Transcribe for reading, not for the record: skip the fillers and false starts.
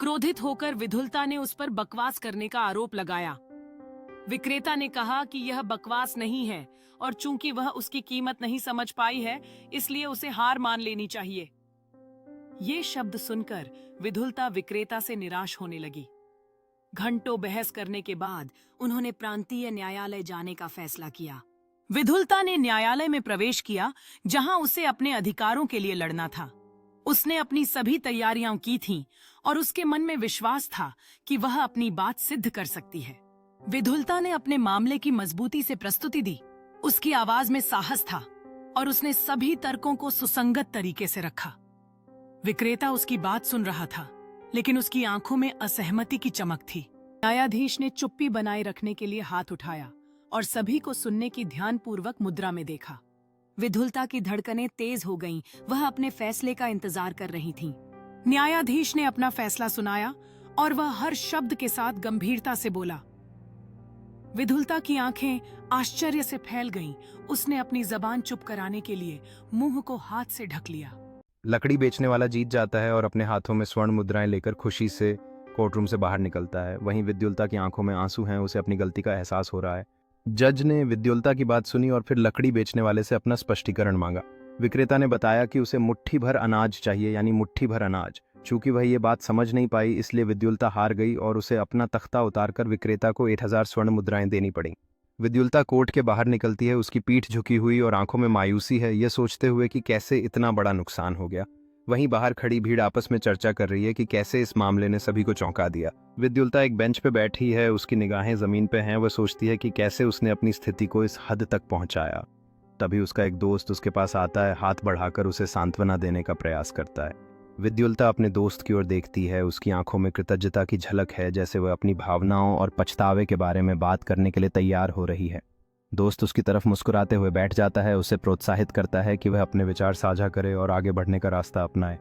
क्रोधित होकर विधुलता ने उस पर बकवास करने का आरोप लगाया। विक्रेता ने कहा कि यह बकवास नहीं है और चूंकि वह उसकी कीमत नहीं समझ पाई है, इसलिए उसे हार मान लेनी चाहिए। ये शब्द सुनकर विधुलता विक्रेता से निराश होने लगी। घंटों बहस करने के बाद उन्होंने प्रांतीय न्यायालय जाने का फैसला किया। विधुलता ने न्यायालय में प्रवेश किया, जहां उसे अपने अधिकारों के लिए लड़ना था। उसने अपनी सभी तैयारियां की थीं और उसके मन में विश्वास था कि वह अपनी बात सिद्ध कर सकती है। विधुलता ने अपने मामले की मजबूती से प्रस्तुति दी। उसकी आवाज में साहस था और उसने सभी तर्कों को सुसंगत तरीके से रखा। विक्रेता उसकी बात सुन रहा था, लेकिन उसकी आंखों में असहमति की चमक थी। न्यायाधीश ने चुप्पी बनाए रखने के लिए हाथ उठाया और सभी को सुनने की ध्यानपूर्वक मुद्रा में देखा। विधुलता की धड़कनें तेज हो गईं, वह अपने फैसले का इंतजार कर रही थीं। न्यायाधीश ने अपना फैसला सुनाया और वह हर शब्द के साथ गंभीरता से बोला। विधुलता की आंखें आश्चर्य से फैल गईं। उसने अपनी जबान चुप कराने के लिए मुंह को हाथ से ढक लिया। लकड़ी बेचने वाला जीत जाता है और अपने हाथों में स्वर्ण मुद्राएं लेकर खुशी से कोर्टरूम से बाहर निकलता है। वहीं विद्युलता की आंखों में आंसू हैं, उसे अपनी गलती का एहसास हो रहा है। जज ने विद्युलता की बात सुनी और फिर लकड़ी बेचने वाले से अपना स्पष्टीकरण मांगा। विक्रेता ने बताया कि उसे मुट्ठी भर अनाज चाहिए, यानी मुट्ठी भर अनाज। चूंकि वह ये बात समझ नहीं पाई, इसलिए विद्युलता हार गई और उसे अपना तख्ता उतारकर विक्रेता को 1000 स्वर्ण मुद्राएं देनी पड़ी। विद्युलता कोर्ट के बाहर निकलती है। उसकी पीठ झुकी हुई और आंखों में मायूसी है, यह सोचते हुए कि कैसे इतना बड़ा नुकसान हो गया। वहीं बाहर खड़ी भीड़ आपस में चर्चा कर रही है कि कैसे इस मामले ने सभी को चौंका दिया। विद्युलता एक बेंच पे बैठी है, उसकी निगाहें जमीन पे हैं। वह सोचती है कि कैसे उसने अपनी स्थिति को इस हद तक पहुंचाया। तभी उसका एक दोस्त उसके पास आता है, हाथ बढ़ाकर उसे सांत्वना देने का प्रयास करता है। विद्युलता अपने दोस्त की ओर देखती है। उसकी आंखों में कृतज्ञता की झलक है, जैसे वह अपनी भावनाओं और पछतावे के बारे में बात करने के लिए तैयार हो रही है। दोस्त उसकी तरफ मुस्कुराते हुए बैठ जाता है, उसे प्रोत्साहित करता है कि वह अपने विचार साझा करे और आगे बढ़ने का रास्ता अपनाए।